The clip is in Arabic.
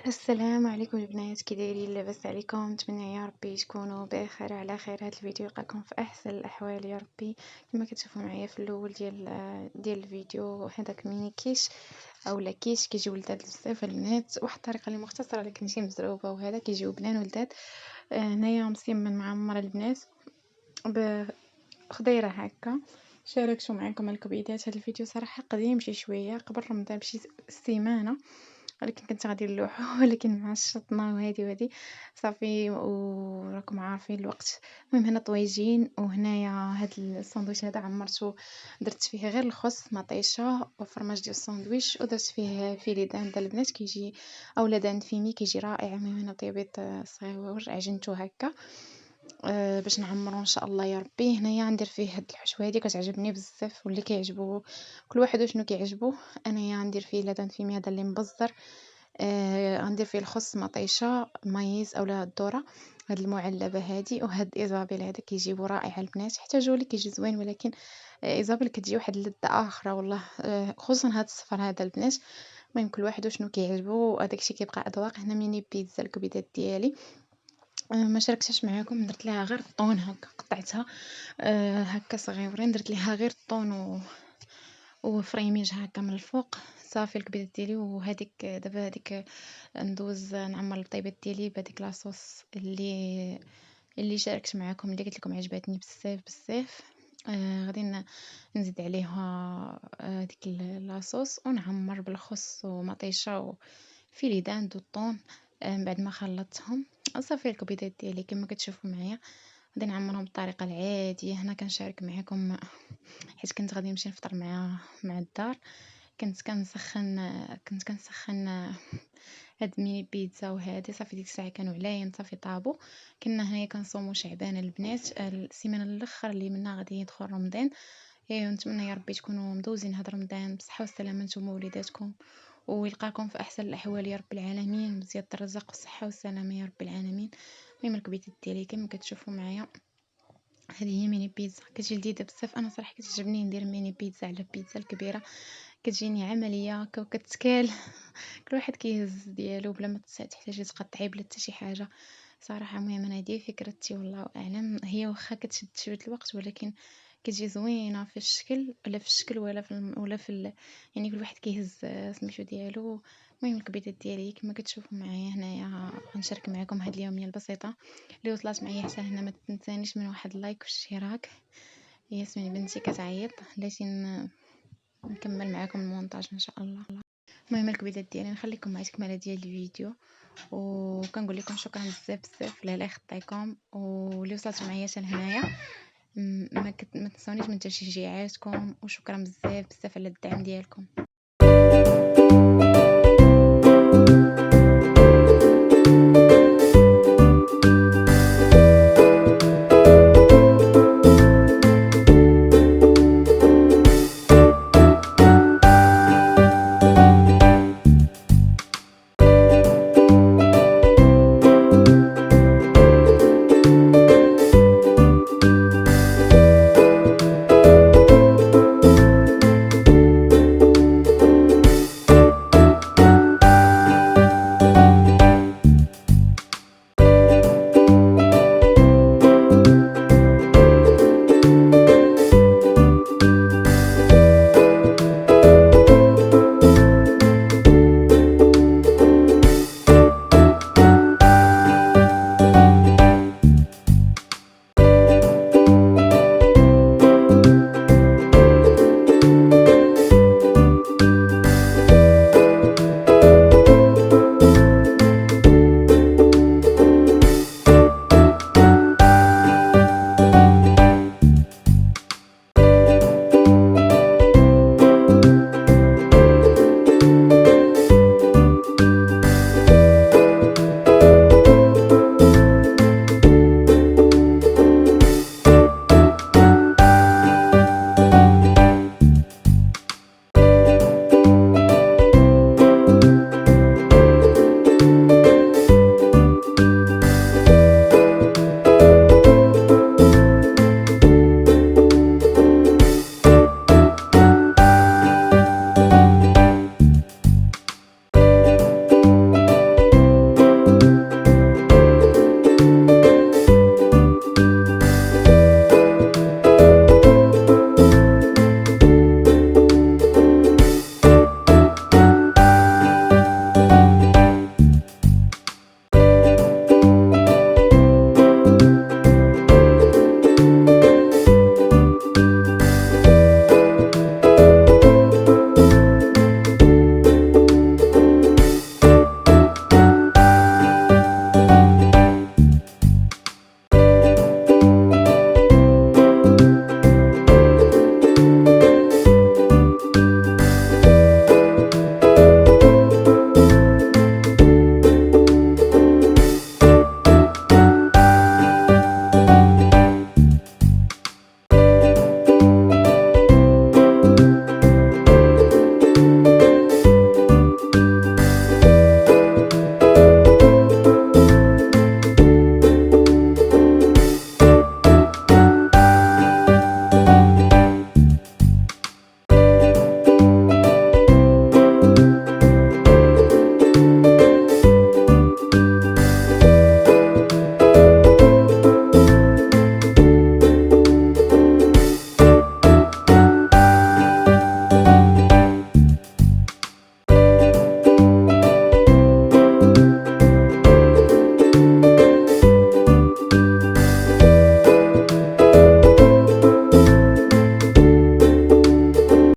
السلام عليكم البنات، كي دايرين؟ لاباس عليكم؟ نتمنى يا ربي تكونوا بخير وعلى خير. هذا الفيديو يلقاكم في احسن الاحوال يا ربي. كما كتشوفوا معايا في الاول ديال الفيديو، هذاك ميني كيش اولا كيش كيجيو لذاذ بزاف البنات، واحد الطريقه اللي مختصره لكن ماشي مزروبه، وهذا كيجيو بنان ولذاذ. هنايا مسيمن معمر البنات بخضيره هكا. شاركتو معكم الكبيدات. هذا الفيديو صراحه قديم شي شويه، قبل رمضان بشي سيمانه، ولكن كنت غادي نلوحو ولكن مع الشطنة وهادي صافي، وراكم عارفين الوقت. المهم هنا طويجين، وهنايا هاد الساندويتش هذا عمرتو، درت فيه غير الخس مطيشه وفرماج ديال الساندويتش، ودرت فيه فيلي دان د البنات كيجي، اولا دان فيمي كيجي رائع. المهم هنا طيبيت صغيور عجنتو هكا باش نعمرو ان شاء الله يا ربي. هنايا غندير فيه هاد الحشوه هادي كتعجبني بزاف، واللي كيعجبو كل واحد وشنو كيعجبو. انايا غندير فيه لدان فيمي هذا اللي مبزر، غندير فيه الخس مطيشه مايز اولا الذره هاد المعلبه هادي، وهاد ايزابيل هذا كيجيبو رائع البنات، حتى جولي كيجي زوين، ولكن ايزابيل كتجي واحد اللذه اخرى والله. خصوصا هاد الصفر هذا البنات. المهم كل واحد وشنو كيعجبو، هذاك الشيء كيبقى اذواق. هنا ميني بيتزا الكبيدات ديالي، ما شاركتهاش معاكم، درت ليها غير الطون هكا، قطعتها هكا صغيورين، درت ليها غير الطون وفريميج هكا من الفوق. صافي الكبيدات ديالي. وهذيك دابا هذيك ندوز نعمر البطيبات ديالي بهذيك لاصوص اللي شاركت معاكم، اللي قلت لكم عجبتني بزاف بزاف. غادي نزيد عليها ديك لاصوص، ونعمر بالخس ومطيشه وفيلي داند والطون. من بعد ما خلطتهم صافي الكبيدات ديالي كما كتشوفوا معايا غادي نعمرهم بالطريقه العاديه. هنا كنشارك معكم حيت كنت غادي نمشي نفطر مع الدار. كنت كنسخن هاد ميني بيتزا، وهادي صافي ديك الساعه كانوا علاين صافي طابو. كنا هنايا كنصوموا شعبان البنات، السيمانه الاخر اللي منها غادي يدخل رمضان. ونتمنى يا ربي تكونوا مدوزين هاد رمضان بصحه والسلامه نتوما ووليداتكم، ويلقاكم في احسن الاحوال يا رب العالمين، بزيادة الرزق والصحه والسلامه يا رب العالمين. المهم الكبيدات ديالي كما كتشوفوا معايا، هذه هي ميني بيتزا كتجي لذيذه بزاف. انا صراحه كتعجبني ندير ميني بيتزا على البيتزا الكبيره، كتجيني عمليه هكا وكتكال. كل واحد كيهز ديالو بلا ما تحتاجي تقطعي بلا حتى شي حاجه صراحه. المهم انا هذه فكرتي والله اعلم، هي واخا كتشد شويه الوقت، ولكن كتجي زوينه في الشكل، ولا في يعني كل واحد كيهز سميتو ديالو. المهم الكبيدات ديالي كما كتشوفوا معايا هنايا غنشارك معكم هاد اليوميه البسيطه اللي وصلت معايا حتى هنا. ما تنسانيش من واحد اللايك والاشتراك. ياسمين بنتي كتعيط، بلاتي نكمل معكم المونتاج ان شاء الله. المهم الكبيدات ديالي نخليكم مع التكمله ديال الفيديو، وكنقول لكم شكرا بزاف بزاف لا يخطيكم، واللي وصلت معايا حتى لهنايا ما تنسونيش من تشجيعاتكم، وشكرا بزاف بزاف على الدعم ديالكم.